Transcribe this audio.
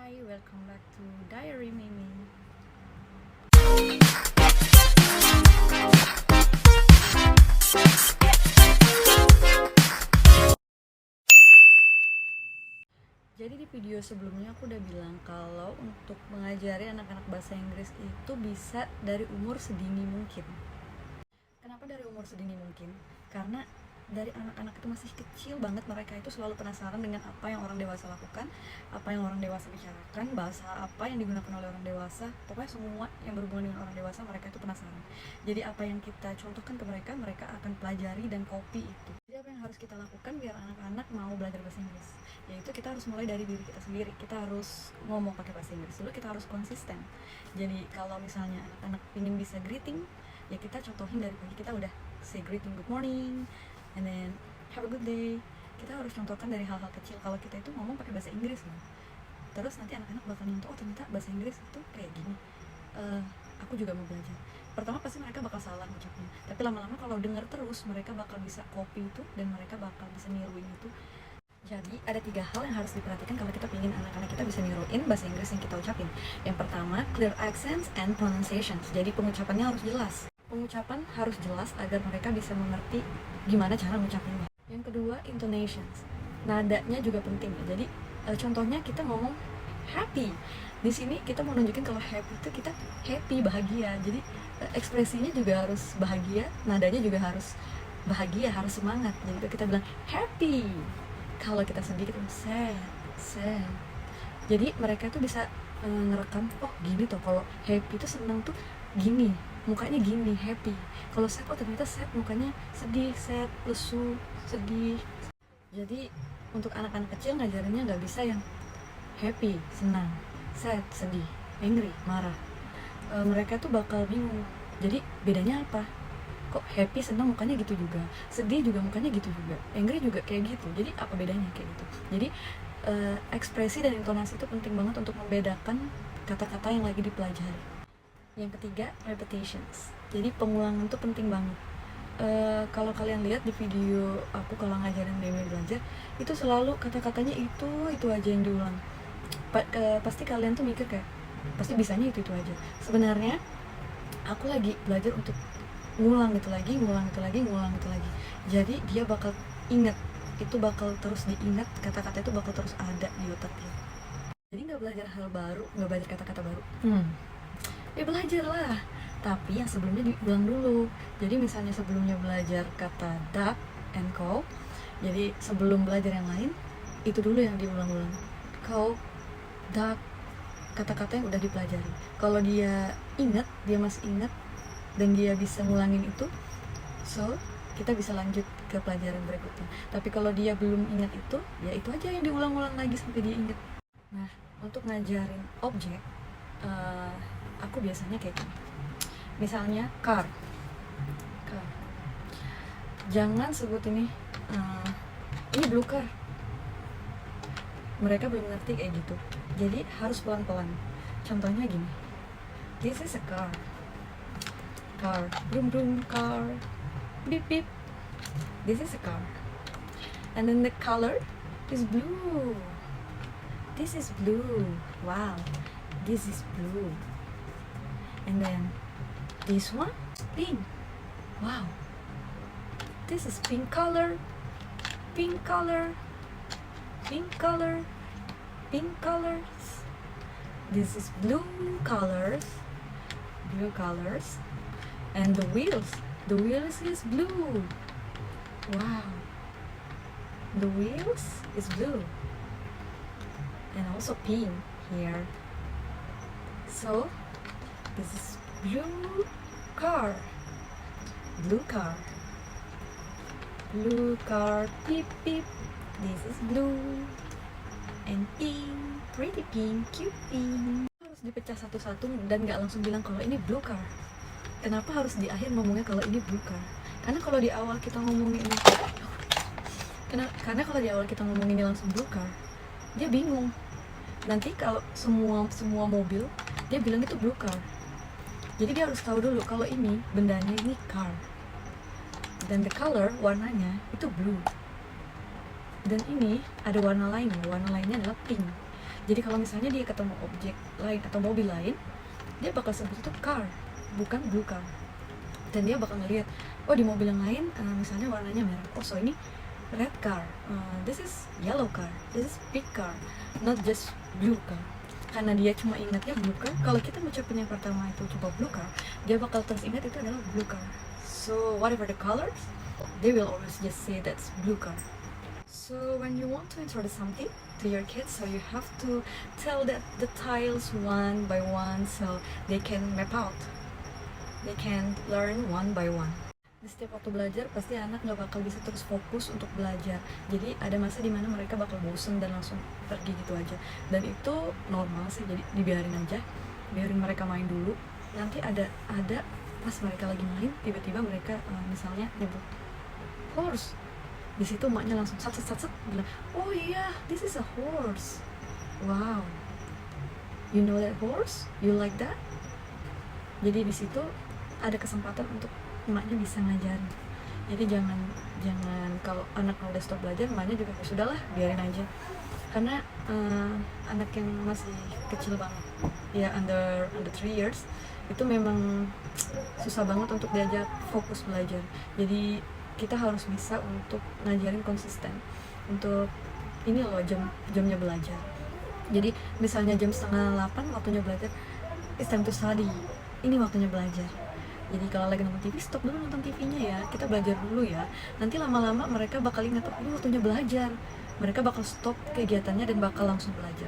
Hi, welcome back to Diary Mimi. Jadi di video sebelumnya aku udah bilang kalau untuk mengajari anak-anak bahasa Inggris itu bisa dari umur sedini mungkin. Kenapa dari umur sedini mungkin? Karena dari anak-anak itu masih kecil banget, mereka itu selalu penasaran dengan apa yang orang dewasa lakukan, apa yang orang dewasa bicarakan, bahasa apa yang digunakan oleh orang dewasa. Pokoknya semua yang berhubungan dengan orang dewasa mereka itu penasaran. Jadi apa yang kita contohkan ke mereka, mereka akan pelajari dan copy itu. Jadi apa yang harus kita lakukan biar anak-anak mau belajar bahasa Inggris? Yaitu kita harus mulai dari diri kita sendiri. Kita harus ngomong pakai bahasa Inggris dulu, kita harus konsisten. Jadi kalau misalnya anak-anak ingin bisa greeting, ya kita contohin dari pagi, kita udah say greeting, good morning, and then have a good day. Kita harus contohkan dari hal-hal kecil kalau kita itu ngomong pakai bahasa Inggris loh. Terus nanti anak-anak bakal nyontoh, oh ternyata bahasa Inggris itu kayak gini. Aku juga mau belajar. Pertama pasti mereka bakal salah ucapnya, tapi lama-lama kalau dengar terus mereka bakal bisa copy itu dan mereka bakal bisa niruin itu. Jadi ada 3 hal yang harus diperhatikan kalau kita ingin anak-anak kita bisa niruin bahasa Inggris yang kita ucapin. Yang pertama, clear accents and pronunciations. Jadi pengucapannya harus jelas. Pengucapan harus jelas agar mereka bisa mengerti gimana cara mengucapinnya. Yang kedua, intonations. Nadanya juga penting ya. Jadi contohnya kita ngomong happy. Di sini kita mau nunjukin kalau happy itu kita happy, bahagia. Jadi ekspresinya juga harus bahagia, nadanya juga harus bahagia, harus semangat. Jadi kita bilang happy. Kalau kita sedih kita sad. Jadi mereka tuh bisa ngerekam, oh gini tuh kalau happy itu senang tuh gini, mukanya gini, happy. Kalau sad, oh ternyata sad, mukanya sedih, sad, lesu, sedih. Jadi untuk anak-anak kecil ngajarinnya nggak bisa yang happy, senang, sad, sedih, angry, marah. Mereka tuh bakal bingung. Jadi bedanya apa? Kok happy, senang mukanya gitu juga, sedih juga mukanya gitu juga, angry juga kayak gitu. Jadi apa bedanya kayak gitu? Jadi ekspresi dan intonasi itu penting banget untuk membedakan kata-kata yang lagi dipelajari. Yang ketiga, repetitions. Jadi pengulangan itu penting banget. Kalau kalian lihat di video aku kalau ngajarin Demi belajar, itu selalu kata-katanya itu aja yang diulang. Pasti kalian tuh mikir kayak pasti bisanya itu aja. Sebenarnya aku lagi belajar untuk ngulang itu lagi. Jadi dia bakal ingat, itu bakal terus diingat, kata-kata itu bakal terus ada di otaknya. Jadi nggak belajar hal baru, nggak belajar kata-kata baru. Ya belajar lah, tapi yang sebelumnya diulang dulu. Jadi misalnya sebelumnya belajar kata duck and cow, jadi sebelum belajar yang lain itu dulu yang diulang-ulang. Cow, duck, kata-kata yang udah dipelajari. Kalau dia ingat, dia masih ingat dan dia bisa ngulangin itu, so kita bisa lanjut ke pelajaran berikutnya. Tapi kalau dia belum ingat itu, ya itu aja yang diulang-ulang lagi sampai dia ingat. Nah, untuk ngajarin objek, aku biasanya kayak gini. Misalnya car. Jangan sebut ini blue car. Mereka belum ngerti kayak gitu. Jadi harus pelan-pelan. Contohnya gini. This is a car. Car, vroom vroom, car, beep beep. This is a car. And then the color is blue. This is blue. Wow, this is blue. And then this one, pink. Wow, this is pink color. Pink color. Pink color. Pink colors. This is blue colors. Blue colors. And the wheels is blue. Wow, the wheels is blue and also pink here. So this is blue car, blue car, blue car, beep beep. This is blue and pink, pretty pink, cute pink. Harus dipecah satu-satu dan gak langsung bilang kalau ini blue car. Kenapa harus di akhir ngomongnya kalau ini blue car? Karena kalau di awal kita ngomongin ini, karena kalau di awal kita ngomongin langsung blue car, dia bingung. Nanti kalau semua mobil dia bilang itu blue car. Jadi dia harus tahu dulu kalau ini bendanya ini car. Dan the color, warnanya itu blue. Dan ini ada warna lainnya adalah pink. Jadi kalau misalnya dia ketemu objek lain atau mobil lain, dia bakal sebut itu car, bukan blue car. Dan dia bakal ngelihat, oh di mobil yang lain misalnya warnanya merah, oh so ini red car, this is yellow car, this is pink car, not just blue car. Karena dia cuma ingatnya blue car, kalau kita ngucapin yang pertama itu coba blue car, dia bakal terus ingat itu adalah blue car. So whatever the colors, they will always just say that's blue car. So when you want to introduce something to your kids, so you have to tell that the tiles one by one, so they can map out, they can learn one by one. Di setiap waktu belajar pasti anak nggak bakal bisa terus fokus untuk belajar, jadi ada masa dimana mereka bakal bosen dan langsung pergi gitu aja, dan itu normal sih. Jadi dibiarin aja, biarin mereka main dulu. Nanti ada pas mereka lagi main tiba-tiba mereka misalnya nyebut horse, di situ emaknya langsung sat bilang, oh iya, this is a horse, wow, you know that horse, you like that. Jadi di situ ada kesempatan untuk emaknya bisa ngajarin. Jadi jangan kalau anak udah stop belajar, emaknya juga ya sudahlah, biarin aja. Karena anak yang masih kecil banget, ya under 3 years, itu memang susah banget untuk diajak fokus belajar. Jadi kita harus bisa untuk ngajarin konsisten. Untuk ini loh jamnya belajar. Jadi misalnya jam 7:30 waktunya belajar, it's time to study. Ini waktunya belajar. Jadi kalau lagi nonton TV, stop dulu nonton TV-nya ya, kita belajar dulu ya. Nanti lama-lama mereka bakal ingat, oh ini waktunya belajar. Mereka bakal stop kegiatannya dan bakal langsung belajar.